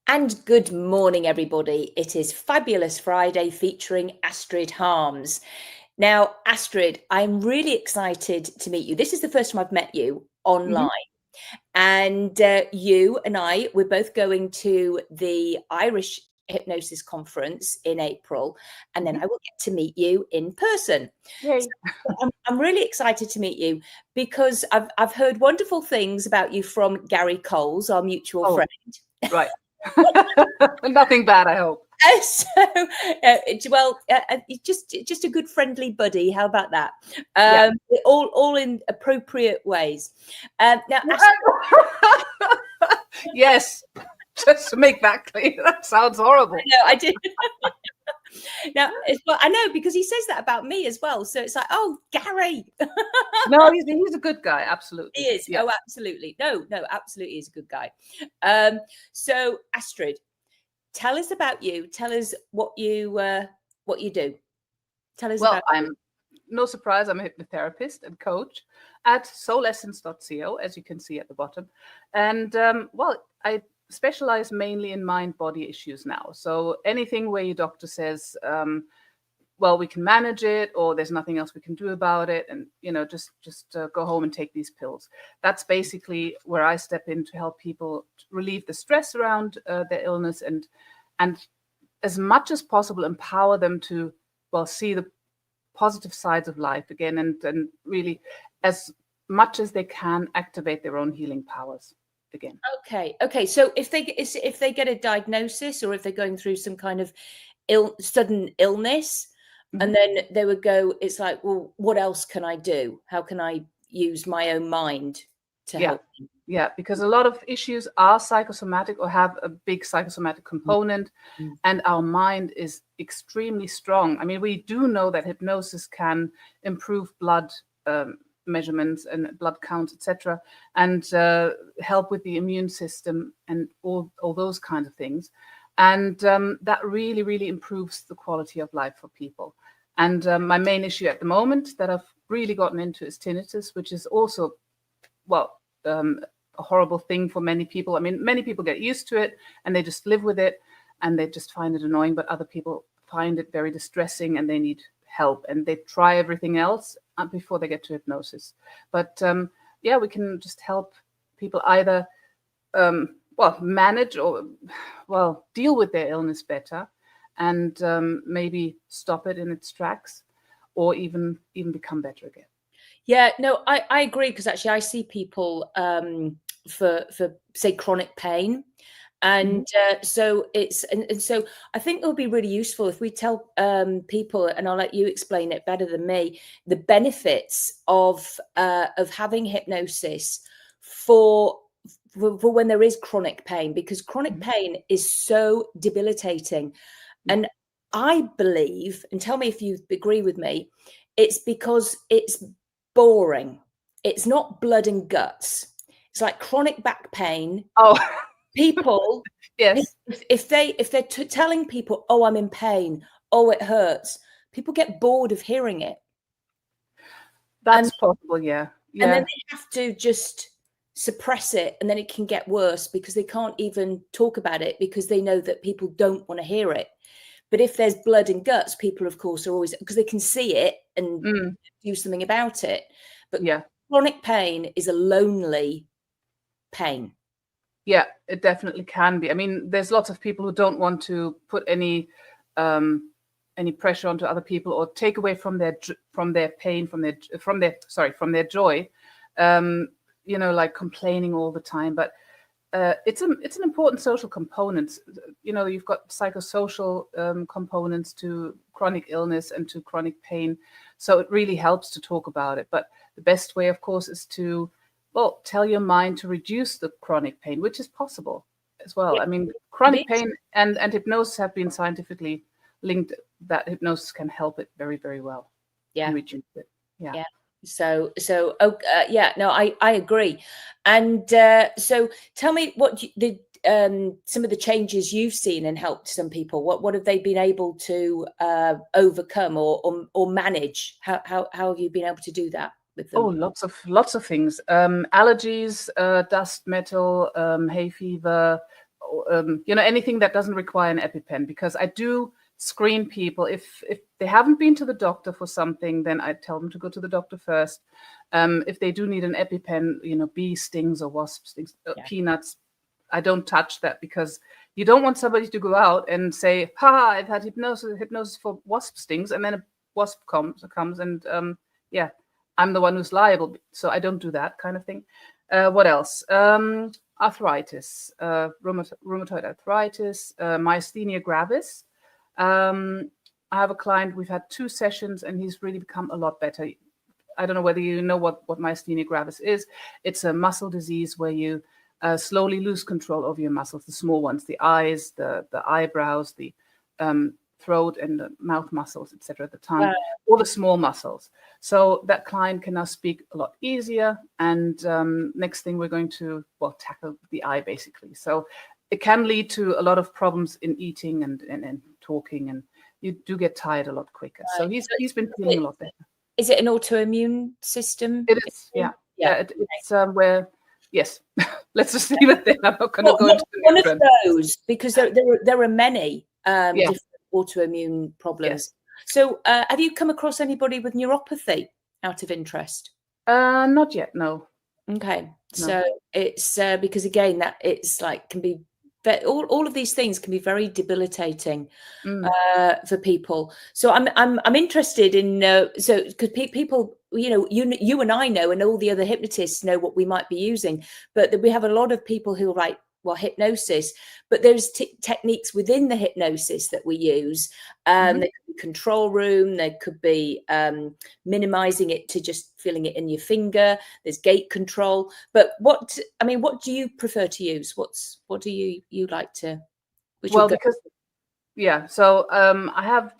And good morning, everybody. It is Fabulous Friday featuring Astrid Harms. Now, Astrid, I'm really excited to meet you. This is the first time I've met you online. And you and I, we're both going to the Irish Hypnosis Conference in April, and then I will get to meet you in person. Yay. So I'm really excited to meet you because I've heard wonderful things about you from Gary Coles, our mutual friend. Right. Nothing bad, I hope. Just a good friendly buddy. How about that? Yeah. All in appropriate ways. Now, yes, just to make that clear, that sounds horrible. No, I did. Now, well, I know because he says that about me as well. So it's like, oh, Gary. No, he's a good guy. Absolutely, he is. Yeah. Oh, absolutely. No, absolutely, he's a good guy. So, Astrid, tell us about you. Tell us what you do. Tell us. Well, no surprise, I'm a hypnotherapist and coach at soulessence.co, as you can see at the bottom. And I specialize mainly in mind-body issues now. So anything where your doctor says, we can manage it, or there's nothing else we can do about it, and just go home and take these pills. That's basically where I step in to help people relieve the stress around their illness and as much as possible empower them to see the positive sides of life again, and really as much as they can activate their own healing powers again. Okay. So if they get a diagnosis, or if they're going through some kind of sudden illness, and then they would go, it's like, well, what else can I do? How can I use my own mind to help them? Yeah, because a lot of issues are psychosomatic or have a big psychosomatic component, and our mind is extremely strong. I mean, we do know that hypnosis can improve blood measurements and blood counts, etc., and help with the immune system and all those kinds of things. And that really, really improves the quality of life for people. And my main issue at the moment that I've really gotten into is tinnitus, which is also, a horrible thing for many people. I mean, many people get used to it and they just live with it and they just find it annoying, but other people find it very distressing and they need help and they try everything else before they get to hypnosis. But we can just help people either manage or deal with their illness better and maybe stop it in its tracks, or even become better again. Yeah, no, I agree, because actually I see people for say chronic pain, and so it's and so I think it would be really useful if we tell people, and I'll let you explain it better than me, the benefits of having hypnosis for when there is chronic pain, because chronic pain is so debilitating. And I believe, and tell me if you agree with me, it's because it's boring. It's not blood and guts. It's like chronic back pain. Oh, people, yes. If they're telling people, oh, I'm in pain, oh, it hurts, people get bored of hearing it. That's possible, yeah. And then they have to just suppress it, and then it can get worse because they can't even talk about it because they know that people don't want to hear it. But if there's blood and guts, people, of course, are always, because they can see it and do something about it. But chronic pain is a lonely pain. Yeah, it definitely can be. I mean, there's lots of people who don't want to put any pressure onto other people or take away from their pain, from their joy. Like complaining all the time. But it's an important social component. You've got psychosocial components to chronic illness and to chronic pain. So it really helps to talk about it. But the best way, of course, is to tell your mind to reduce the chronic pain, which is possible as well. Yeah. I mean, chronic pain and hypnosis have been scientifically linked, that hypnosis can help it very, very well. Yeah. And reduce it. Yeah. So I agree. And so tell me what some of the changes you've seen and helped some people. What have they been able to overcome or manage? How have you been able to do that with them? Oh, lots of things. Allergies, dust, metal, hay fever, anything that doesn't require an EpiPen, because I do screen people. If they haven't been to the doctor for something, then I tell them to go to the doctor first. If they do need an EpiPen, bee stings or wasp stings, peanuts, I don't touch that, because you don't want somebody to go out and say, "Ha, I've had hypnosis for wasp stings," and then a wasp comes and I'm the one who's liable. So I don't do that kind of thing. What else? Arthritis, rheumatoid arthritis, myasthenia gravis. I have a client, we've had 2 sessions, and he's really become a lot better. I don't know whether you know what myasthenia gravis is. It's a muscle disease where you slowly lose control over your muscles, the small ones, the eyes, the eyebrows, the throat and the mouth muscles, etc., the tongue, all the small muscles. So that client can now speak a lot easier. And next thing we're going to, tackle the eye, basically. So it can lead to a lot of problems in eating and talking, and you do get tired a lot quicker. So he's been feeling a lot better. Is it an autoimmune system? It is, yeah. It's where, yes, let's just leave it there. I'm not going to go into one of those, because there are many different autoimmune problems. Yeah. So have you come across anybody with neuropathy out of interest? Not yet, no. Okay. No. So it's because, again, that it's like can be all of these things can be very debilitating for people. So I'm interested in because people, you and I know, and all the other hypnotists know what we might be using, but we have a lot of people who write hypnosis, but there's techniques within the hypnosis that we use. There could be control room, there could be minimizing it to just feeling it in your finger, there's gate control. But what do you prefer to use? What do you like to? So I have,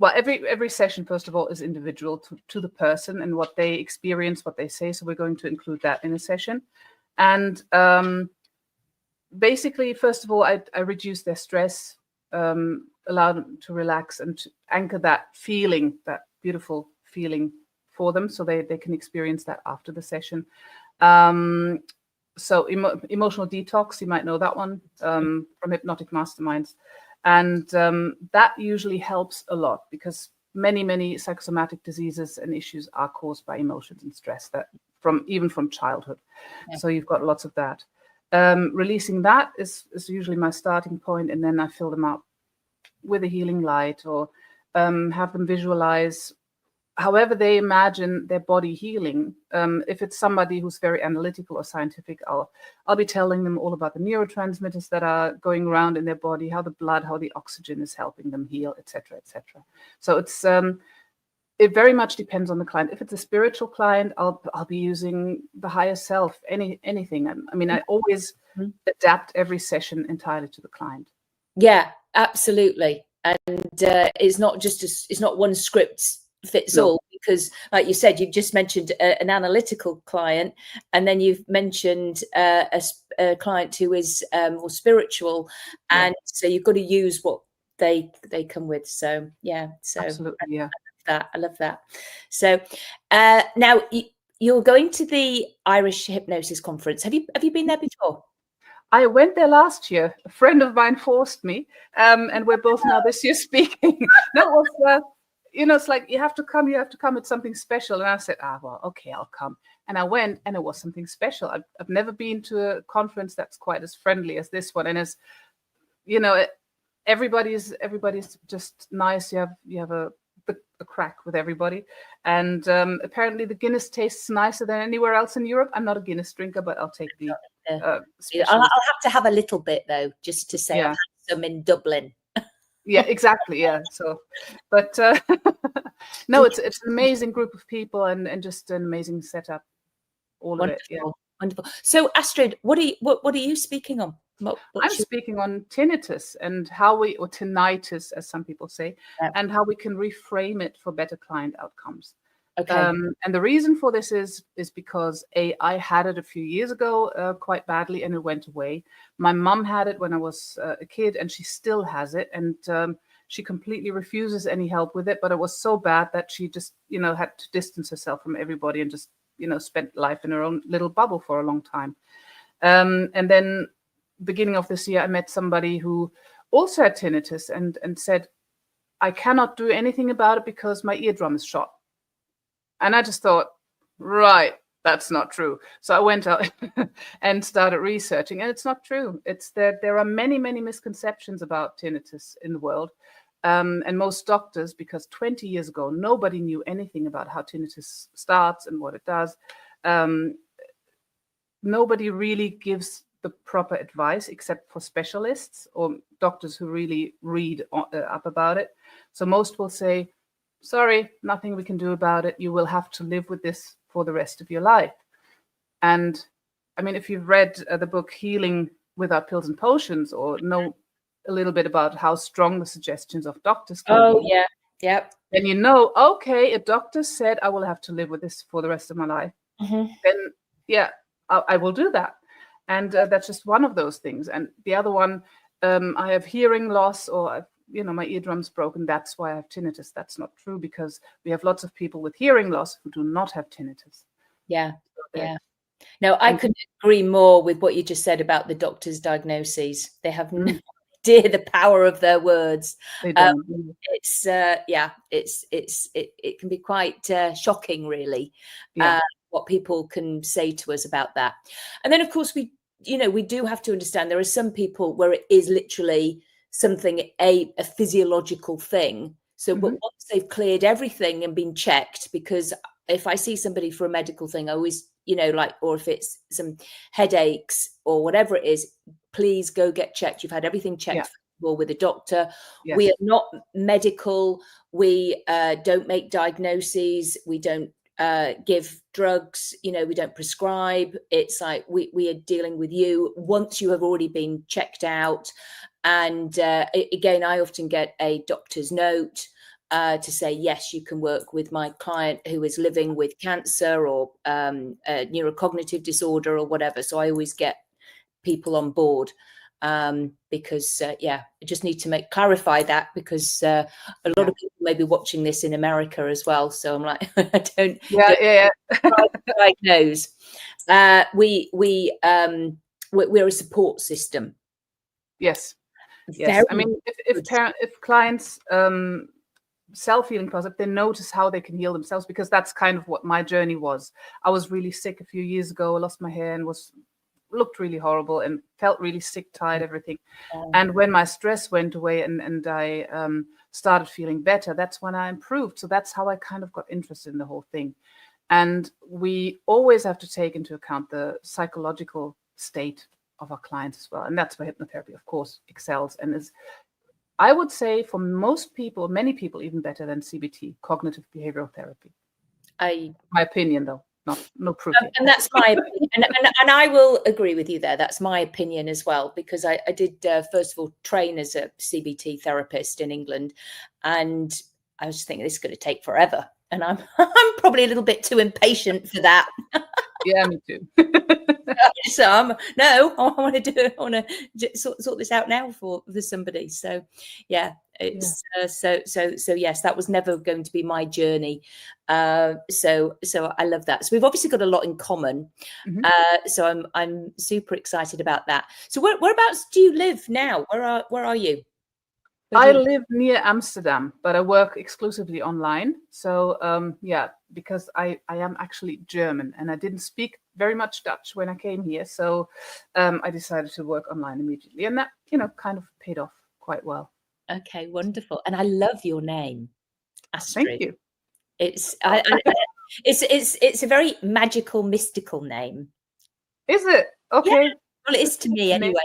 every session, first of all, is individual to the person and what they experience, what they say. So we're going to include that in a session. And basically, first of all, I reduce their stress, allow them to relax and to anchor that feeling, that beautiful feeling for them, so they can experience that after the session. So emotional detox, you might know that one from Hypnotic Masterminds. And that usually helps a lot, because many psychosomatic diseases and issues are caused by emotions and stress, that even from childhood. Yeah. So you've got lots of that. Releasing that is usually my starting point, and then I fill them up with a healing light, or have them visualize however they imagine their body healing. If it's somebody who's very analytical or scientific, I'll be telling them all about the neurotransmitters that are going around in their body, how the oxygen is helping them heal, etc., etc. So it's it very much depends on the client. If it's a spiritual client, I'll be using the higher self, anything. I mean, I always adapt every session entirely to the client. Yeah, absolutely. And it's not one script fits all, because, like you said, you've just mentioned an analytical client, and then you've mentioned a client who is more spiritual, and so you've got to use what they come with. So absolutely, I love that. So now you're going to the Irish Hypnosis Conference. Have you been there before? I went there last year. A friend of mine forced me, and we're both now this year speaking. That was, it's like you have to come. It's something special. And I said, okay, I'll come. And I went, and it was something special. I've never been to a conference that's quite as friendly as this one, and as everybody's just nice. You have a crack with everybody, and apparently the Guinness tastes nicer than anywhere else in Europe. I'm not a Guinness drinker, but I'll take the I'll have to have a little bit, though, just to say I've had some in Dublin. Yeah, exactly. Yeah. So, but no, it's an amazing group of people, and just an amazing setup. All of it. Yeah. Wonderful. So, Astrid, what are you speaking on? I'm speaking on tinnitus and or tinnitus, as some people say, and how we can reframe it for better client outcomes. Okay. And the reason for this is because I had it a few years ago quite badly, and it went away. My mum had it when I was a kid, and she still has it, and she completely refuses any help with it. But it was so bad that she just, had to distance herself from everybody and just, spent life in her own little bubble for a long time. And then beginning of this year, I met somebody who also had tinnitus and said, I cannot do anything about it because my eardrum is shot. And I just thought, right, that's not true. So I went out and started researching, and it's not true. It's that there are many, many misconceptions about tinnitus in the world. And most doctors, because 20 years ago, nobody knew anything about how tinnitus starts and what it does. Nobody really gives the proper advice except for specialists or doctors who really read up about it. So most will say, sorry, nothing we can do about it. You will have to live with this for the rest of your life. And I mean, if you've read the book Healing Without Pills and Potions, or know a little bit about how strong the suggestions of doctors can be, yeah, yep. Then you know, okay, a doctor said I will have to live with this for the rest of my life. Then, yeah, I will do that. And that's just one of those things. And the other one, I have hearing loss, or my eardrum's broken. That's why I have tinnitus. That's not true, because we have lots of people with hearing loss who do not have tinnitus. Yeah, yeah. No, I couldn't agree more with what you just said about the doctor's diagnoses. They have no idea the power of their words. They don't. It's it can be quite shocking, really, what people can say to us about that. And then, of course, we do have to understand there are some people where it is literally something, a physiological thing. So but once they've cleared everything and been checked, because if I see somebody for a medical thing, I always, or if it's some headaches or whatever it is, please go get checked. You've had everything checked with a doctor. Yes. We are not medical. We don't make diagnoses. We don't give drugs. We don't prescribe. It's like we are dealing with you once you have already been checked out. And again, I often get a doctor's note to say, yes, you can work with my client who is living with cancer or a neurocognitive disorder or whatever. So I always get people on board because, I just need to clarify that, because a lot of people may be watching this in America as well. So I'm like, I don't diagnose. We're a support system. Yes. Yes. I mean, if clients self-healing process, they notice how they can heal themselves, because that's kind of what my journey was. I was really sick a few years ago. I lost my hair and looked really horrible and felt really sick, tired, everything. And when my stress went away and I started feeling better, that's when I improved. So that's how I kind of got interested in the whole thing. And we always have to take into account the psychological state of our clients as well. And that's where hypnotherapy, of course, excels and is, I would say, for most people, many people, even better than CBT, cognitive behavioral therapy. My opinion, though, no proof. And that's my opinion. And I will agree with you there. That's my opinion as well, because I did, first of all, train as a CBT therapist in England. And I was just thinking, this is going to take forever. And I'm probably a little bit too impatient for that. Yeah, me too. So I want to do it. I want to sort this out now for somebody. So it's so yes, that was never going to be my journey. So I love that. So we've obviously got a lot in common. So I'm super excited about that. So whereabouts do you live now? Where are you? I live near Amsterdam, but I work exclusively online. So because I am actually German and I didn't speak very much Dutch when I came here. So I decided to work online immediately, and that, kind of paid off quite well. Okay, wonderful. And I love your name, Astrid. Thank you. It's it's a very magical, mystical name. Is it? Okay. Yeah. Well, it is to me anyway.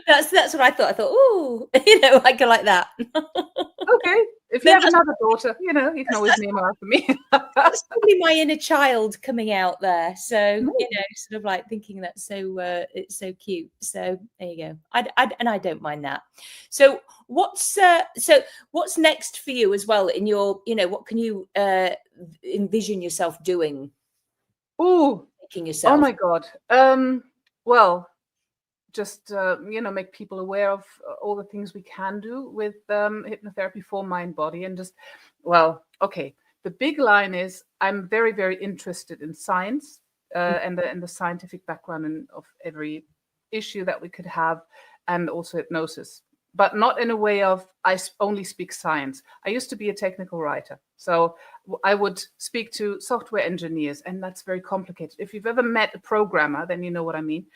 That's what I thought. I thought, oh, I go like that. Okay. If you have another daughter, you can always name her after me. That's probably my inner child coming out there. So, sort of like thinking that's it's so cute. So there you go. I don't mind that. So what's next for you as well in your, what can you envision yourself doing? Oh, making yourself. Oh my God. Well, just make people aware of all the things we can do with hypnotherapy for mind, body, and just, the big line is I'm very, very interested in science, and the scientific background of every issue that we could have, and also hypnosis, but not in a way of only speak science. I used to be a technical writer, so I would speak to software engineers, and that's very complicated. If you've ever met a programmer, then you know what I mean.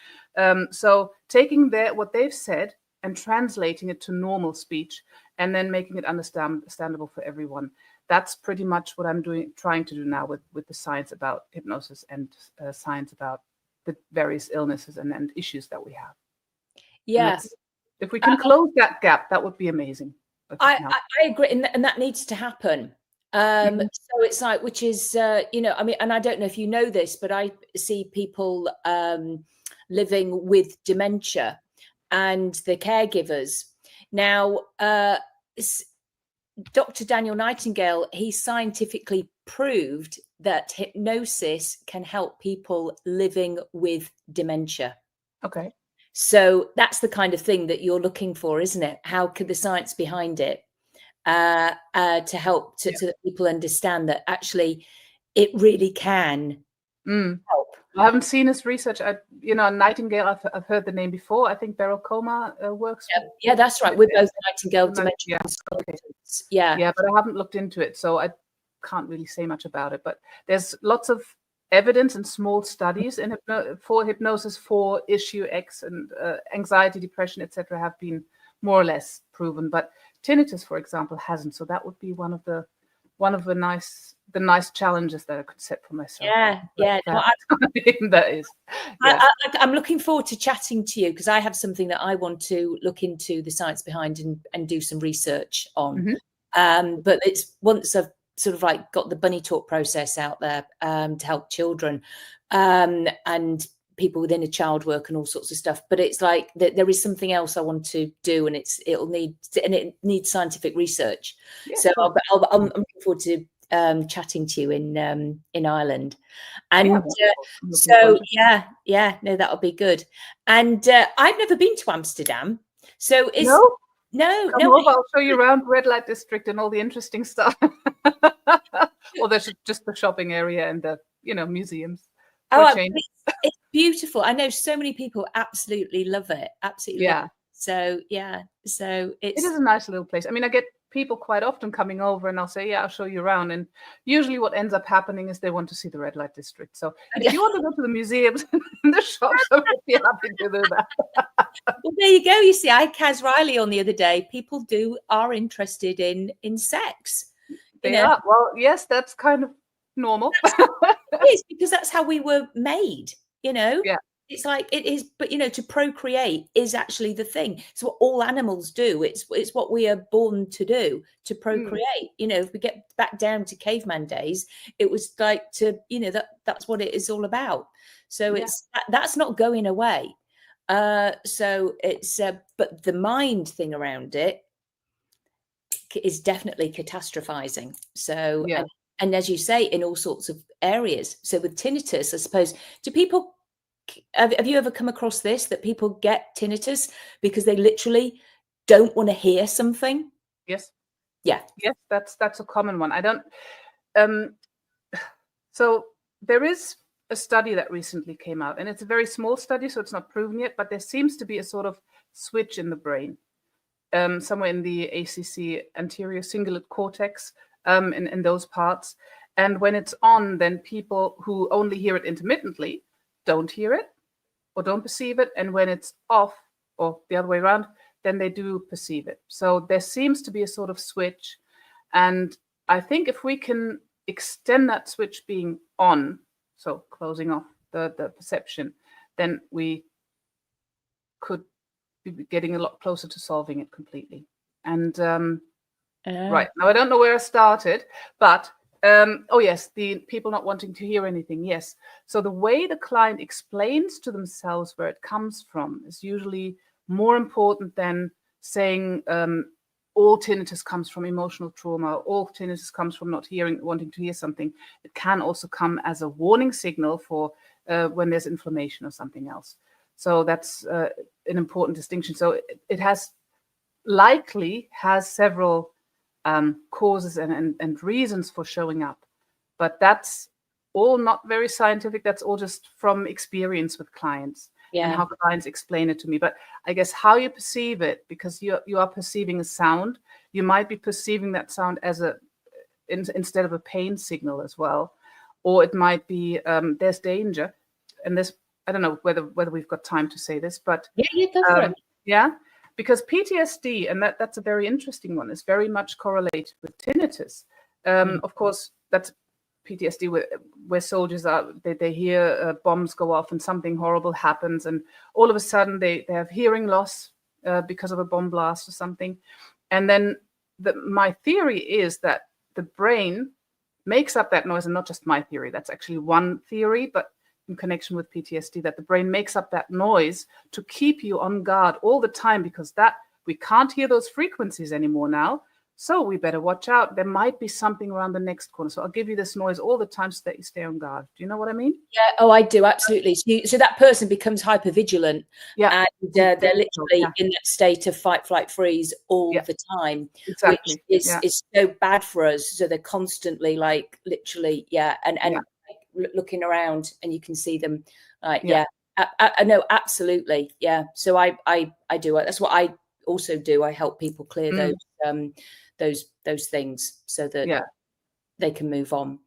So taking what they've said and translating it to normal speech, and then making it understandable for everyone. That's pretty much what I'm trying to do now with the science about hypnosis and science about the various illnesses and issues that we have. Yes. If we can close that gap, that would be amazing. I agree, and that needs to happen. So it's like, which is, I mean, and I don't know if you know this, but I see people living with dementia and the caregivers. Now, Dr. Daniel Nightingale, he scientifically proved that hypnosis can help people living with dementia. Okay. So that's the kind of thing that you're looking for, isn't it? How could the science behind it to help to that people understand that actually it really can help. I haven't seen his research. Nightingale, I've heard the name before. I think Beryl Coma works. Yeah, that's right. We're both Nightingale dementia. Yeah, but I haven't looked into it, so I can't really say much about it. But there's lots of evidence and small studies for hypnosis for issue X, and anxiety, depression, etc. have been more or less proven. But tinnitus, for example, hasn't. So that would be one of the nice challenges that I could set for myself. I'm looking forward to chatting to you, because I have something that I want to look into the science behind and do some research on. But it's once I've sort of like got the bunny talk process out there to help children and people within a child work and all sorts of stuff. But it's like there is something else I want to do, and it needs scientific research. So I'm looking forward to chatting to you in Ireland, and that'll be good. And I've never been to Amsterdam, so no. I'll show you around Red Light District and all the interesting stuff. Or there's just the shopping area and the museums. It's beautiful. I know so many people absolutely love it. Absolutely. Yeah. Love it. So it is a nice little place. I mean, I get people quite often coming over, and I'll say, I'll show you around. And usually what ends up happening is they want to see the Red Light District. So if you want to go to the museums and the shops, I would be happy to do that. Well, there you go. You see, I had Kaz Riley on the other day. People are interested in sex. They are. Well, yes, that's kind of normal. It is, because that's how we were made, Yeah. It's like it is, but to procreate is actually the thing. It's what all animals do. It's what we are born to do, to procreate. If we get back down to caveman days, it was like that's what it is all about. So that's not going away. So it's but the mind thing around it is definitely catastrophizing. So and as you say, in all sorts of areas. So with tinnitus, I suppose, have you ever come across this, that people get tinnitus because they literally don't want to hear something? Yes. Yeah. Yes, that's a common one. I don't. So there is a study that recently came out, and it's a very small study, so it's not proven yet. But there seems to be a sort of switch in the brain, somewhere in the ACC, anterior cingulate cortex, in those parts. And when it's on, then people who only hear it intermittently don't hear it or don't perceive it. And when it's off, or the other way around, then they do perceive it. So there seems to be a sort of switch. And I think if we can extend that switch being on, so closing off the perception, then we could be getting a lot closer to solving it completely. And right now, I don't know where I started, but the people not wanting to hear anything. Yes. So the way the client explains to themselves where it comes from is usually more important than saying all tinnitus comes from emotional trauma, all tinnitus comes from not wanting to hear something. It can also come as a warning signal for when there's inflammation or something else. So that's an important distinction. So it likely has several causes and reasons for showing up, but that's all not very scientific. That's all just from experience with clients and how clients explain it to me. But I guess how you perceive it, because you are perceiving a sound, you might be perceiving that sound as instead of a pain signal as well. Or it might be there's danger. And this, I don't know whether we've got time to say this, but go for it. Yeah, because PTSD, and that's a very interesting one, is very much correlated with tinnitus. Of course, that's PTSD where soldiers are, they hear bombs go off and something horrible happens, and all of a sudden they have hearing loss because of a bomb blast or something. And then my theory is that the brain makes up that noise, and not just my theory, that's actually one theory, but in connection with PTSD, that the brain makes up that noise to keep you on guard all the time, because that we can't hear those frequencies anymore now. So we better watch out. There might be something around the next corner. So I'll give you this noise all the time so that you stay on guard. Do you know what I mean? Yeah. Oh, I do. Absolutely. So that person becomes hypervigilant. Yeah. And they're literally in that state of fight, flight, freeze all the time. Exactly. Which is so bad for us. So they're constantly like literally, and looking around, and you can see them. I know. Absolutely. Yeah. So I do. That's what I also do. I help people clear those things so that they can move on.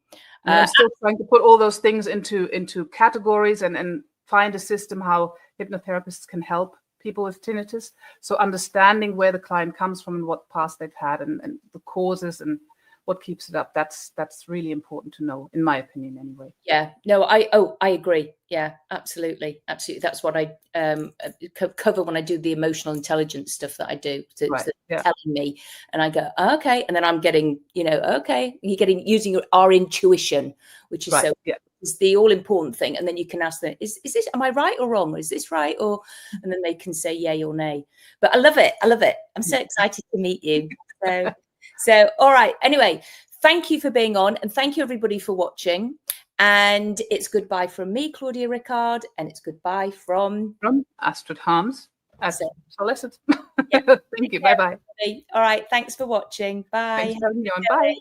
I'm still trying to put all those things into categories and find a system how hypnotherapists can help people with tinnitus. So understanding where the client comes from and what past they've had and the causes and what keeps it up. That's really important to know, in my opinion, anyway. Yeah. No, I agree. Yeah, absolutely. That's what I cover when I do the emotional intelligence stuff that I do. So it's telling me, and I go, okay, and then I'm getting, okay, you're getting using our intuition, which is is the all important thing. And then you can ask them, is this, am I right or wrong? Is this right? And then they can say yay or nay. But I love it. I'm so excited to meet you. So, all right. Anyway, thank you for being on, and thank you everybody for watching. And it's goodbye from me, Claudia Rickard, and it's goodbye from Astrid Harms. Solicit. Thank you. Bye-bye. All right. Thanks for watching. Bye. Thanks for having me on. Bye.